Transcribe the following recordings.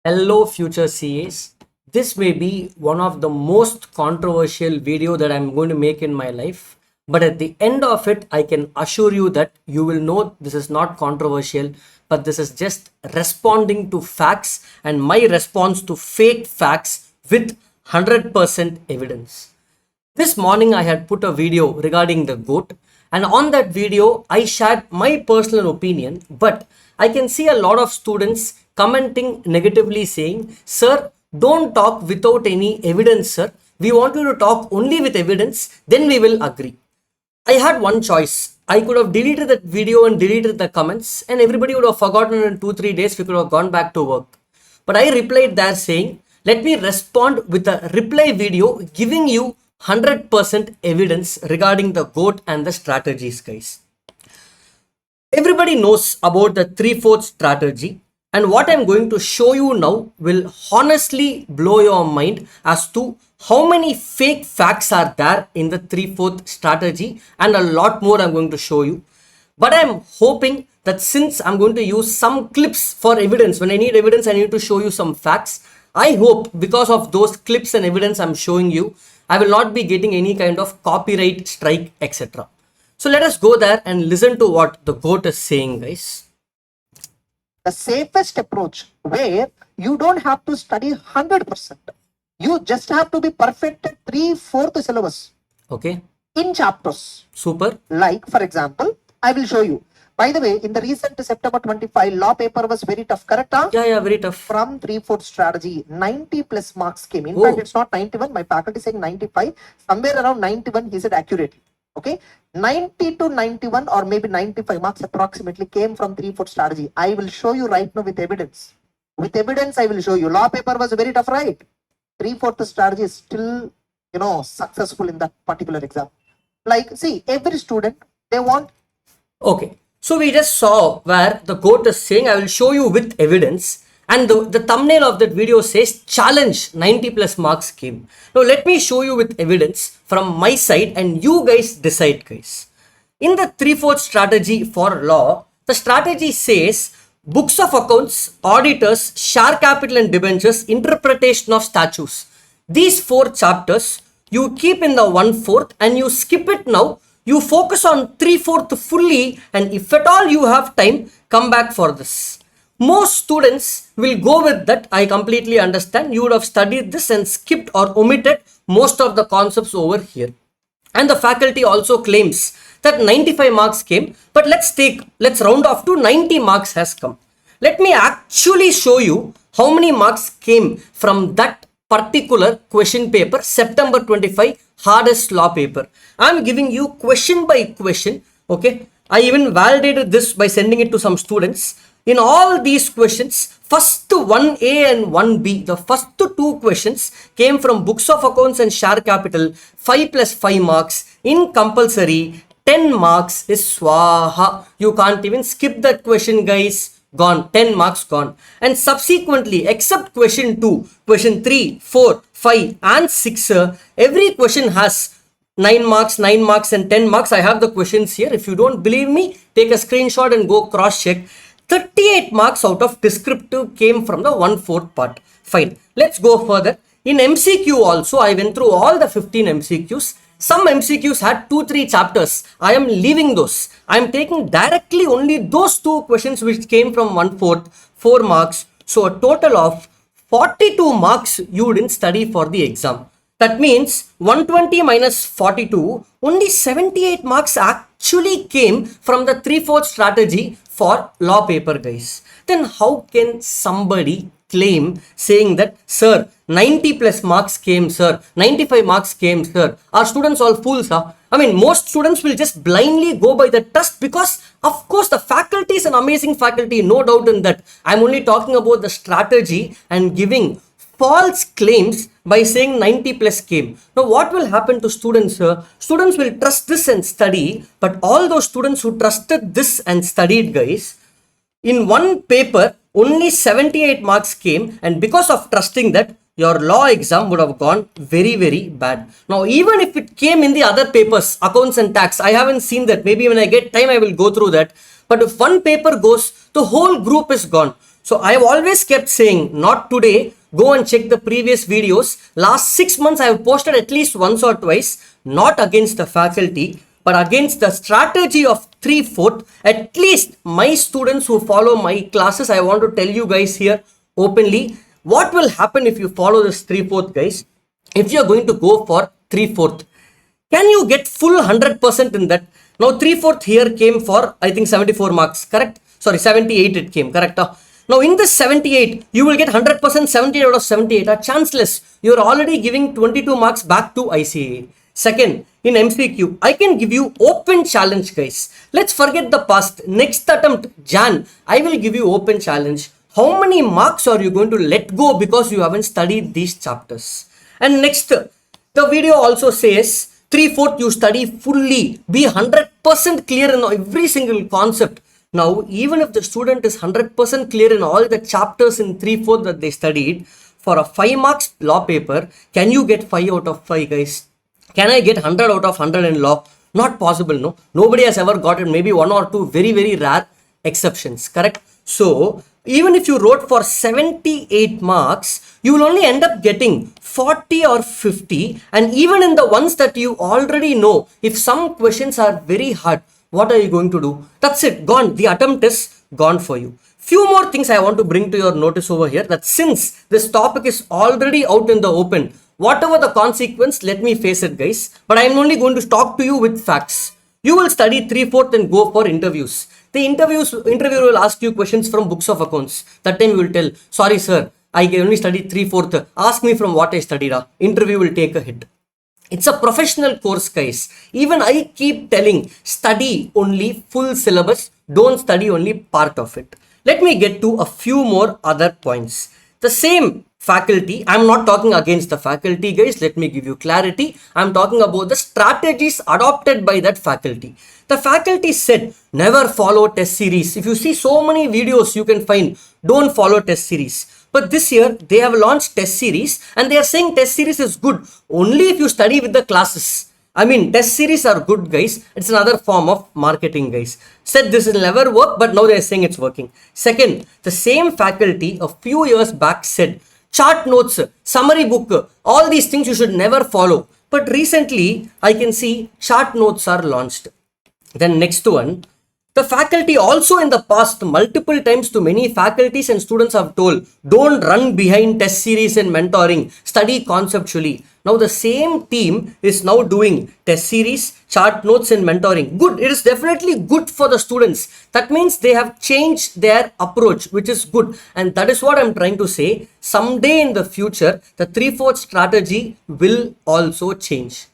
Hello future CAs. This may be one of the most controversial video that I'm going to make in my life. But at the end of it, I can assure you that you will know this is not controversial, but this is just responding to facts and my response to fake facts with 100% evidence. This morning I had put a video regarding the goat, and on that video I shared my personal opinion, but I can see a lot of students commenting negatively saying, "Sir, don't talk without any evidence, sir. We want you to talk only with evidence, then we will agree." I had one choice. I could have deleted that video and deleted the comments, and everybody would have forgotten in 2 3 days. We could have gone back to work. But I replied there saying, let me respond with a reply video giving you 100% evidence regarding the goat and the strategies, guys. Everybody knows about the 3/4 strategy, and what I'm going to show you now will honestly blow your mind as to how many fake facts are there in the 3/4 strategy, and a lot more I'm going to show you. But I'm hoping that since I'm going to use some clips for evidence, when I need evidence, I need to show you some facts. I hope because of those clips and evidence I'm showing you, I will not be getting any kind of copyright strike, etc. So let us go there and listen to what the goat is saying, guys. The safest approach where you don't have to study 100%. You just have to be perfect at 3/4 syllabus Okay, in chapters. super. Like, for example, I will show you. By the way, in the recent September 25 law paper was very tough, correct? Yeah, very tough. From 3/4 strategy, 90 plus marks came. In Oh. fact, it's not 91. My faculty saying 95. Somewhere around 91, he said accurately. Okay, 90 to 91 or maybe 95 marks approximately came from 3/4 strategy. I will show you right now with evidence. With evidence, I will show you. Law paper was very tough, right? 3/4 strategy is still, successful in that particular exam. Like, see, every student, they want. Okay, so we just saw where the goat is saying, I will show you with evidence. And the thumbnail of that video says, challenge 90 plus marks came. Now let me show you with evidence from my side and you guys decide, guys. In the 3/4 strategy for law, the strategy says books of accounts, auditors, share capital and debentures, interpretation of statutes. These 4 chapters you keep in the 1/4 and you skip it now. You focus on 3/4 fully, and if at all you have time, come back for this. Most students will go with that. I completely understand. You would have studied this and skipped or omitted most of the concepts over here. And the faculty also claims that 95 marks came, but let's round off to 90 marks has come. Let me actually show you how many marks came from that particular question paper, September 25 hardest law paper. I'm giving you question by question. Okay, I even validated this by sending it to some students. In all these questions, first 1A and 1B, the first 2 questions came from books of accounts and share capital. 5 plus 5 marks in compulsory. 10 marks is swaha. You can't even skip that question, guys. Gone. 10 marks gone. And subsequently, except question 2, question 3, 4, 5 and 6, every question has 9 marks, 9 marks and 10 marks. I have the questions here. If you don't believe me, take a screenshot and go cross check. 38 marks out of descriptive came from the 1/4 part. Fine. Let's go further. In MCQ also, I went through all the 15 MCQs. Some MCQs had 2-3 chapters. I am leaving those. I am taking directly only those 2 questions which came from 1/4, 4 marks. So a total of 42 marks you didn't study for the exam. That means 120 minus 42, only 78 marks actually came from the 3/4 strategy for law paper, guys. Then how can somebody claim saying that, sir, 90 plus marks came, sir, 95 marks came, sir? Are students all fools, huh? I mean, most students will just blindly go by the test because, of course, the faculty is an amazing faculty, no doubt in that. I'm only talking about the strategy and giving false claims by saying 90 plus came. Now what will happen to students? Students will trust this and study, but all those students who trusted this and studied, guys, in one paper only 78 marks came, and because of trusting that, your law exam would have gone very bad. Now even if it came in the other papers, accounts and tax, I haven't seen that. Maybe when I get time I will go through that. But if one paper goes, the whole group is gone. So I have always kept saying, not today, go and check the previous videos. Last 6 months I have posted at least once or twice, not against the faculty, but against the strategy of 3/4. At least my students who follow my classes, I want to tell you guys here openly, what will happen if you follow this 3/4, guys? If you are going to go for 3/4, can you get full 100% in that? Now 3/4 here came for, I think, 74 marks, correct? Sorry, 78 it came, correct? Now in this 78, you will get 100%, 78 out of 78 are chanceless. You are already giving 22 marks back to ICAA. Second, in MCQ, I can give you open challenge, guys. Let's forget the past. Next attempt, Jan, I will give you open challenge. How many marks are you going to let go because you haven't studied these chapters? And next, the video also says 3/4 you study fully, be 100% clear in every single concept. Now, even if the student is 100% clear in all the chapters in 3/4 that they studied, for a 5 marks law paper, can you get 5 out of 5, guys? Can I get 100 out of 100 in law? Not possible, no. Nobody has ever got it. Maybe one or two very, very rare exceptions, correct? So, even if you wrote for 78 marks, you will only end up getting 40 or 50. And even in the ones that you already know, if some questions are very hard, what are you going to do? That's it, gone. The attempt is gone for you. Few more things I want to bring to your notice over here, that since this topic is already out in the open, whatever the consequence, let me face it, guys. But I am only going to talk to you with facts. You will study 3/4 and go for interviews. The interviewer will ask you questions from books of accounts. That time you will tell, sorry sir, I only studied 3/4. Ask me from what I studied. Interview will take a hit. It's a professional course, guys. Even I keep telling, study only full syllabus. Don't study only part of it. Let me get to a few more other points. The same faculty, I'm not talking against the faculty, guys. Let me give you clarity. I'm talking about the strategies adopted by that faculty. The faculty said, never follow test series. If you see so many videos you can find, don't follow test series. But this year they have launched test series and they are saying test series is good only if you study with the classes. I mean, test series are good, guys. It's another form of marketing, guys. Said this will never work, but now they are saying it's working. Second, the same faculty a few years back said, chart notes, summary book, all these things you should never follow. But recently, I can see chart notes are launched. Then next one, the faculty also in the past multiple times to many faculties and students have told, don't run behind test series and mentoring, study conceptually. Now the same team is now doing test series, chart notes and mentoring. Good, it is definitely good for the students. That means they have changed their approach, which is good. And that is what I'm trying to say. Someday in the future, the 3/4 strategy will also change.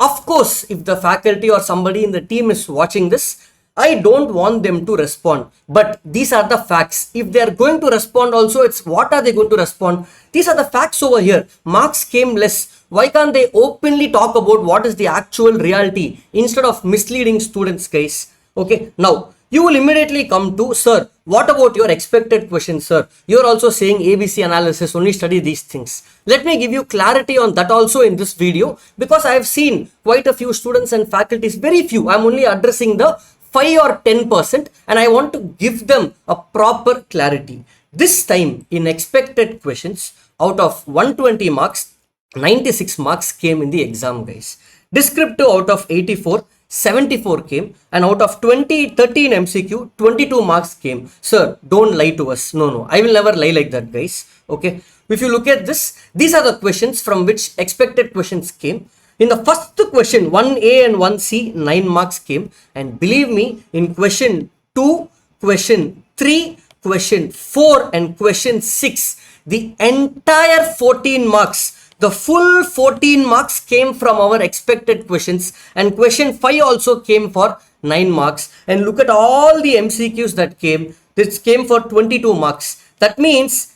Of course, if the faculty or somebody in the team is watching this, I don't want them to respond, but these are the facts. If they are going to respond also, it's what are they going to respond? These are the facts over here. Marks came less. Why can't they openly talk about what is the actual reality instead of misleading students, guys? Okay, now you will immediately come to, sir, what about your expected questions, sir? You're also saying ABC analysis, only study these things. Let me give you clarity on that also in this video, because I have seen quite a few students and faculties, very few. I'm only addressing the 5 or 10% and I want to give them a proper clarity. This time in expected questions, out of 120 marks, 96 marks came in the exam, guys. Descriptive out of 84, 74 came, and out of 13 MCQ, 22 marks came. Sir, don't lie to us. No, I will never lie like that, guys. Okay, if you look at this, these are the questions from which expected questions came. In the first question, 1A and 1C, 9 marks came. And believe me, in question 2, question 3, question 4 and question 6, the entire 14 marks, the full 14 marks came from our expected questions. And question 5 also came for 9 marks. And look at all the MCQs that came. This came for 22 marks. That means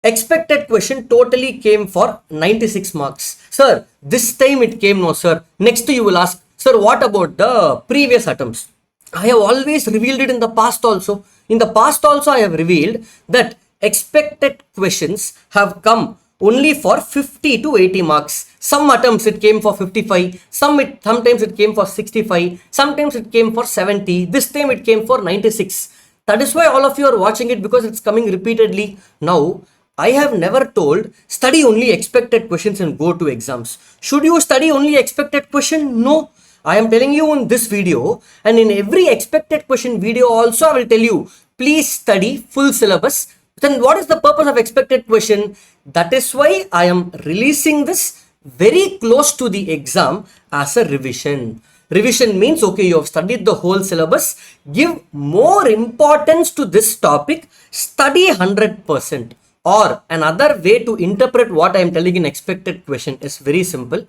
expected question totally came for 96 marks. Sir, this time it came, no sir. Next you will ask, sir, what about the previous attempts? I have always revealed it in the past also. In the past also I have revealed that expected questions have come only for 50 to 80 marks. Some attempts it came for 55, sometimes it came for 65, sometimes it came for 70. This time it came for 96. That is why all of you are watching it, because it's coming repeatedly. Now I have never told study only expected questions and go to exams. Should you study only expected question? No, I am telling you in this video, and in every expected question video also I will tell you, please study full syllabus. Then what is the purpose of expected question? That is why I am releasing this very close to the exam as a revision. Revision means, okay, you have studied the whole syllabus, give more importance to this topic, study 100%. Or another way to interpret what I am telling in expected question is very simple.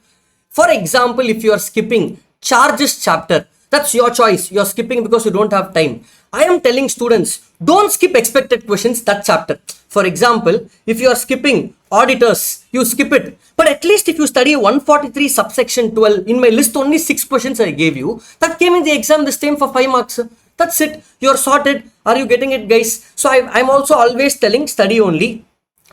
For example, if you are skipping charges chapter, that's your choice, you're skipping because you don't have time. I am telling students, don't skip expected questions, that chapter. For example, if you are skipping auditors, you skip it, but at least if you study 143 subsection 12, in my list only 6 questions I gave you, that came in the exam this time for 5 marks. That's it, you're sorted. Are you getting it, guys? So I'm also always telling study only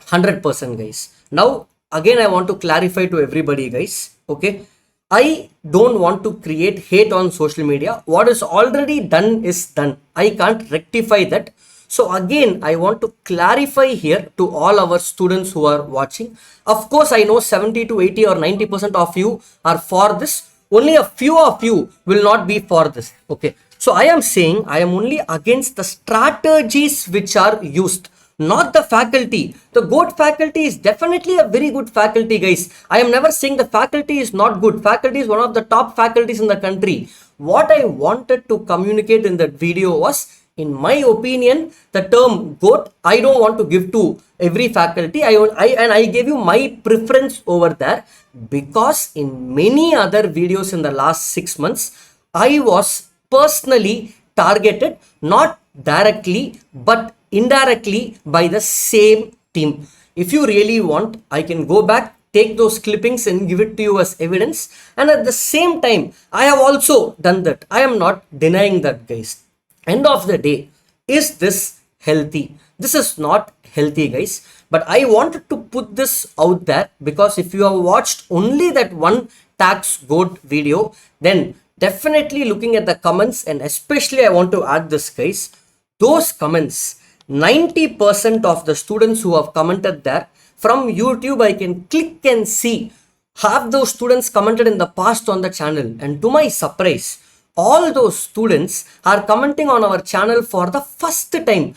100%, guys. Now again I want to clarify to everybody, guys, okay, I don't want to create hate on social media. What is already done is done, I can't rectify that. So again I want to clarify here to all our students who are watching. Of course I know 70 to 80 or 90% of you are for this, only a few of you will not be for this, okay. So I am saying I am only against the strategies which are used, not the faculty. The GOAT faculty is definitely a very good faculty, guys. I am never saying the faculty is not good. Faculty is one of the top faculties in the country. What I wanted to communicate in that video was, in my opinion, the term GOAT, I don't want to give to every faculty. I gave you my preference over there, because in many other videos in the last 6 months, I was personally targeted, not directly, but indirectly by the same team. If you really want, I can go back, take those clippings and give it to you as evidence. And at the same time, I have also done that. I am not denying that, guys. End of the day, is this healthy? This is not healthy, guys. But I wanted to put this out there, because if you have watched only that one tax GOAT video, then definitely looking at the comments, and especially I want to add this, guys, those comments, 90% of the students who have commented there from YouTube, I can click and see, have those students commented in the past on the channel. And to my surprise, all those students are commenting on our channel for the first time.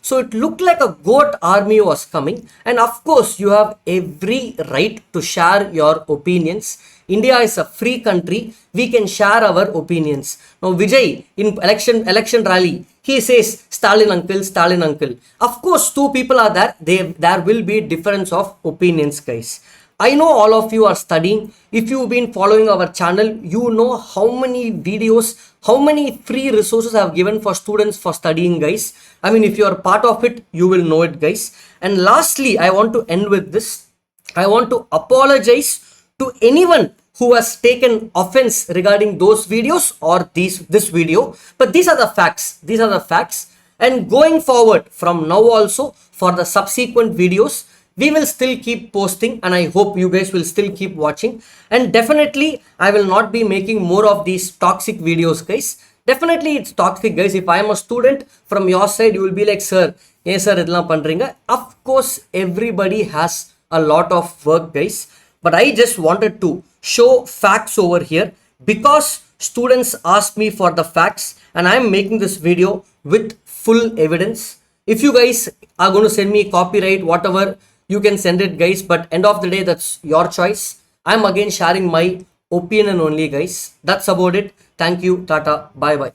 So it looked like a GOAT army was coming. And of course, you have every right to share your opinions. India is a free country. We can share our opinions. Now Vijay, in election rally, he says Stalin uncle, Stalin uncle. Of course, two people are there. There will be difference of opinions, guys. I know all of you are studying. If you've been following our channel, you know how many videos, how many free resources I have given for students for studying, guys. I mean, if you are part of it, you will know it, guys. And lastly, I want to end with this. I want to apologize to anyone who has taken offense regarding those videos or this video. But these are the facts. These are the facts. And going forward from now also, for the subsequent videos, we will still keep posting, and I hope you guys will still keep watching. And definitely I will not be making more of these toxic videos, guys. Definitely it's toxic, guys. If I am a student, from your side you will be like, sir, yes sir, idella pandringa. Of course everybody has a lot of work, guys, but I just wanted to show facts over here, because students asked me for the facts, and I am making this video with full evidence. If you guys are going to send me copyright, whatever, you can send it, guys, but end of the day, that's your choice. I'm again sharing my opinion only, guys. That's about it. Thank you. Tata. Bye bye.